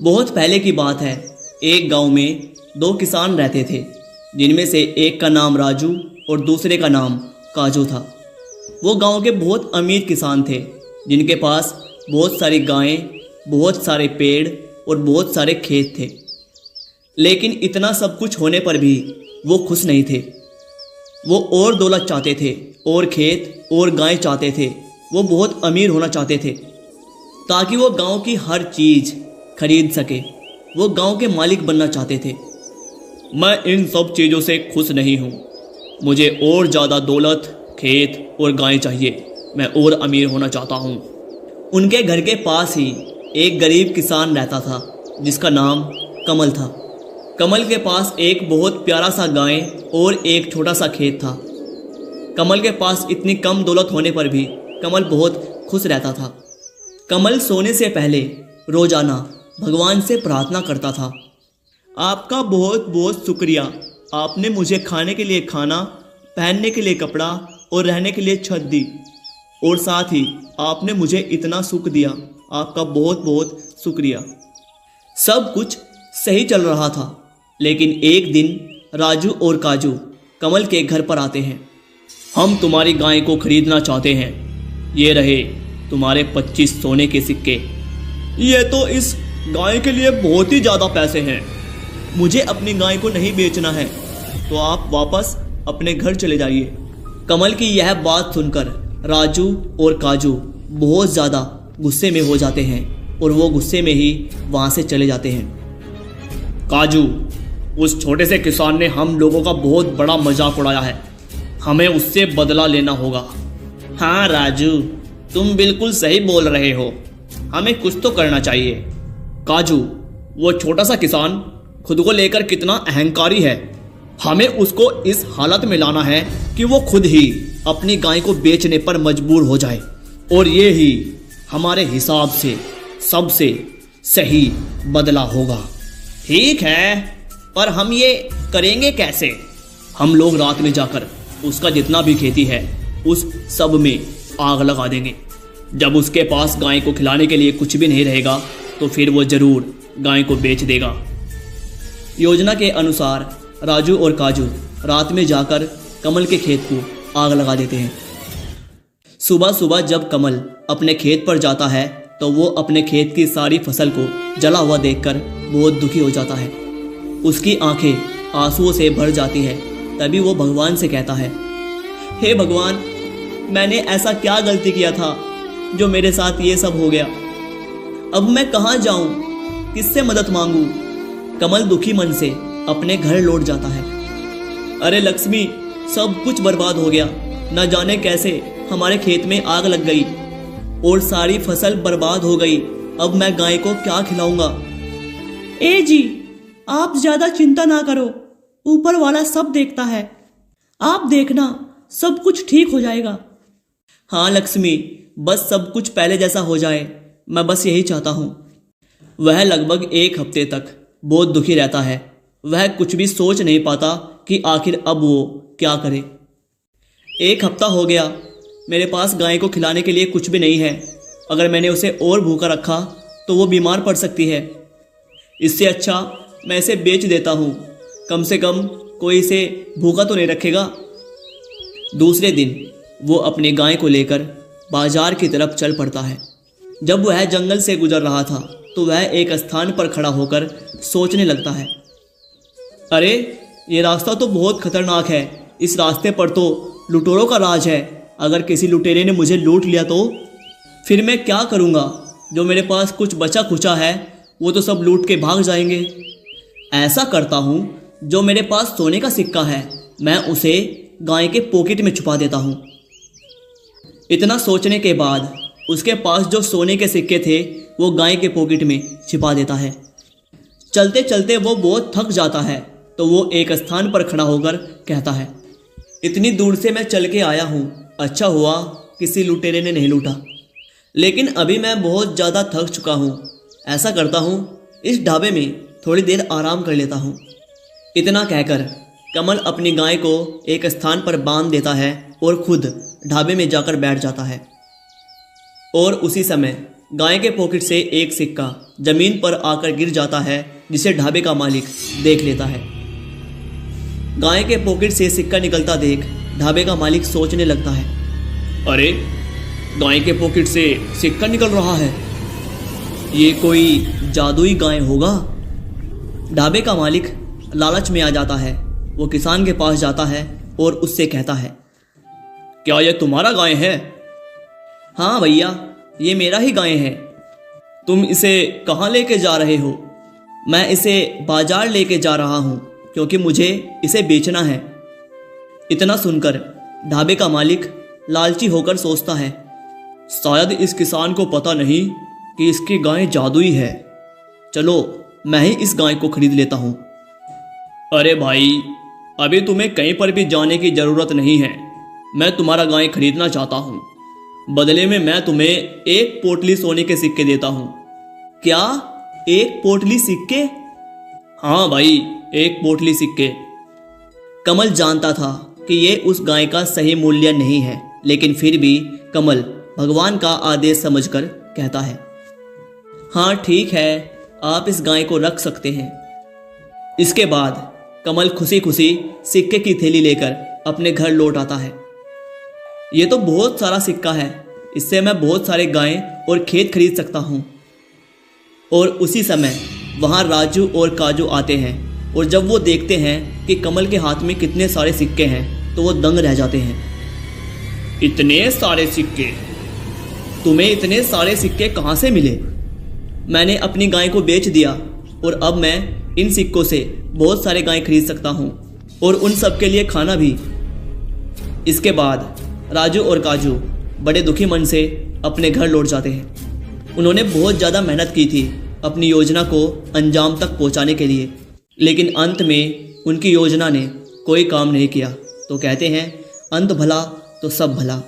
बहुत पहले की बात है। एक गांव में दो किसान रहते थे, जिनमें से एक का नाम राजू और दूसरे का नाम काजू था। वो गांव के बहुत अमीर किसान थे, जिनके पास बहुत सारी गायें, बहुत सारे पेड़ और बहुत सारे खेत थे। लेकिन इतना सब कुछ होने पर भी वो खुश नहीं थे। वो और दौलत चाहते थे, और खेत और गायें चाहते थे। वो बहुत अमीर होना चाहते थे ताकि वो गांव की हर चीज़ खरीद सके। वो गांव के मालिक बनना चाहते थे। मैं इन सब चीज़ों से खुश नहीं हूँ। मुझे और ज़्यादा दौलत, खेत और गायें चाहिए। मैं और अमीर होना चाहता हूँ। उनके घर के पास ही एक गरीब किसान रहता था, जिसका नाम कमल था। कमल के पास एक बहुत प्यारा सा गाय और एक छोटा सा खेत था। कमल के पास इतनी कम दौलत होने पर भी कमल बहुत खुश रहता था। कमल सोने से पहले रोजाना भगवान से प्रार्थना करता था। आपका बहुत बहुत शुक्रिया। आपने मुझे खाने के लिए खाना, पहनने के लिए कपड़ा और रहने के लिए छत दी, और साथ ही आपने मुझे इतना सुख दिया। आपका बहुत बहुत शुक्रिया। सब कुछ सही चल रहा था, लेकिन एक दिन राजू और काजू कमल के घर पर आते हैं। हम तुम्हारी गाय को खरीदना चाहते हैं। ये रहे तुम्हारे 25 सोने के सिक्के। ये तो इस गाय के लिए बहुत ही ज़्यादा पैसे हैं। मुझे अपनी गाय को नहीं बेचना है, तो आप वापस अपने घर चले जाइए। कमल की यह बात सुनकर राजू और काजू बहुत ज़्यादा गुस्से में हो जाते हैं, और वो गुस्से में ही वहाँ से चले जाते हैं। काजू, उस छोटे से किसान ने हम लोगों का बहुत बड़ा मजाक उड़ाया है। हमें उससे बदला लेना होगा। हाँ राजू, तुम बिल्कुल सही बोल रहे हो। हमें कुछ तो करना चाहिए। काजू, वो छोटा सा किसान खुद को लेकर कितना अहंकारी है। हमें उसको इस हालत में लाना है कि वो खुद ही अपनी गाय को बेचने पर मजबूर हो जाए, और ये ही हमारे हिसाब से सबसे सही बदला होगा। ठीक है, पर हम ये करेंगे कैसे? हम लोग रात में जाकर उसका जितना भी खेती है उस सब में आग लगा देंगे। जब उसके पास गाय को खिलाने के लिए कुछ भी नहीं रहेगा, तो फिर वो जरूर गाय को बेच देगा। योजना के अनुसार राजू और काजू रात में जाकर कमल के खेत को आग लगा देते हैं। सुबह सुबह जब कमल अपने खेत पर जाता है, तो वो अपने खेत की सारी फसल को जला हुआ देखकर बहुत दुखी हो जाता है। उसकी आंखें आंसुओं से भर जाती हैं। तभी वो भगवान से कहता है, हे भगवान, मैंने ऐसा क्या गलती किया था जो मेरे साथ ये सब हो गया? अब मैं कहाँ जाऊं? किससे मदद मांगूं? कमल दुखी मन से अपने घर लौट जाता है। अरे लक्ष्मी, सब कुछ बर्बाद हो गया। न जाने कैसे हमारे खेत में आग लग गई और सारी फसल बर्बाद हो गई। अब मैं गाय को क्या खिलाऊंगा? ए जी, आप ज्यादा चिंता ना करो। ऊपर वाला सब देखता है। आप देखना, सब कुछ ठीक हो जाएगा। हाँ लक्ष्मी, बस सब कुछ पहले जैसा हो जाए। मैं बस यही चाहता हूँ। वह लगभग एक हफ्ते तक बहुत दुखी रहता है। वह कुछ भी सोच नहीं पाता कि आखिर अब वो क्या करे। एक हफ्ता हो गया, मेरे पास गाय को खिलाने के लिए कुछ भी नहीं है। अगर मैंने उसे और भूखा रखा तो वो बीमार पड़ सकती है। इससे अच्छा मैं इसे बेच देता हूँ। कम से कम कोई इसे भूखा तो नहीं रखेगा। दूसरे दिन वो अपनी गाय को लेकर बाजार की तरफ चल पड़ता है। जब वह जंगल से गुजर रहा था, तो वह एक स्थान पर खड़ा होकर सोचने लगता है, अरे ये रास्ता तो बहुत खतरनाक है। इस रास्ते पर तो लुटेरों का राज है। अगर किसी लुटेरे ने मुझे लूट लिया तो फिर मैं क्या करूँगा? जो मेरे पास कुछ बचा खुचा है वो तो सब लूट के भाग जाएंगे। ऐसा करता हूँ, जो मेरे पास सोने का सिक्का है मैं उसे गाय के पॉकेट में छुपा देता हूँ। इतना सोचने के बाद उसके पास जो सोने के सिक्के थे वो गाय के पॉकेट में छिपा देता है। चलते चलते वो बहुत थक जाता है, तो वो एक स्थान पर खड़ा होकर कहता है, इतनी दूर से मैं चल के आया हूँ। अच्छा हुआ किसी लुटेरे ने नहीं लूटा, लेकिन अभी मैं बहुत ज़्यादा थक चुका हूँ। ऐसा करता हूँ, इस ढाबे में थोड़ी देर आराम कर लेता हूँ। इतना कहकर कमल अपनी गाय को एक स्थान पर बांध देता है और खुद ढाबे में जाकर बैठ जाता है। और उसी समय गाय के पॉकेट से एक सिक्का जमीन पर आकर गिर जाता है, जिसे ढाबे का मालिक देख लेता है। गाय के पॉकेट से सिक्का निकलता देख ढाबे का मालिक सोचने लगता है, अरे गाय के पॉकेट से सिक्का निकल रहा है, ये कोई जादुई गाय होगा। ढाबे का मालिक लालच में आ जाता है। वो किसान के पास जाता है और उससे कहता है, क्या यह तुम्हारा गाय है? हाँ भैया, ये मेरा ही गाय है। तुम इसे कहाँ लेके जा रहे हो? मैं इसे बाजार लेके जा रहा हूँ क्योंकि मुझे इसे बेचना है। इतना सुनकर ढाबे का मालिक लालची होकर सोचता है, शायद इस किसान को पता नहीं कि इसकी गाय जादुई है। चलो मैं ही इस गाय को खरीद लेता हूँ। अरे भाई, अभी तुम्हें कहीं पर भी जाने की ज़रूरत नहीं है। मैं तुम्हारा गाय खरीदना चाहता हूँ। बदले में मैं तुम्हें एक पोटली सोने के सिक्के देता हूँ। क्या? एक पोटली सिक्के? हाँ भाई, एक पोटली सिक्के। कमल जानता था कि ये उस गाय का सही मूल्य नहीं है, लेकिन फिर भी कमल भगवान का आदेश समझकर कहता है, हाँ ठीक है, आप इस गाय को रख सकते हैं। इसके बाद कमल खुशी खुशी सिक्के की थैली लेकर अपने घर लौट आता है। ये तो बहुत सारा सिक्का है, इससे मैं बहुत सारे गाय और खेत खरीद सकता हूँ। और उसी समय वहाँ राजू और काजू आते हैं, और जब वो देखते हैं कि कमल के हाथ में कितने सारे सिक्के हैं तो वो दंग रह जाते हैं। इतने सारे सिक्के? तुम्हें इतने सारे सिक्के कहाँ से मिले? मैंने अपनी गाय को बेच दिया और अब मैं इन सिक्कों से बहुत सारे गाय खरीद सकता हूँ और उन सब के लिए खाना भी। इसके बाद राजू और काजू बड़े दुखी मन से अपने घर लौट जाते हैं। उन्होंने बहुत ज़्यादा मेहनत की थी अपनी योजना को अंजाम तक पहुँचाने के लिए, लेकिन अंत में उनकी योजना ने कोई काम नहीं किया। तो कहते हैं, अंत भला तो सब भला।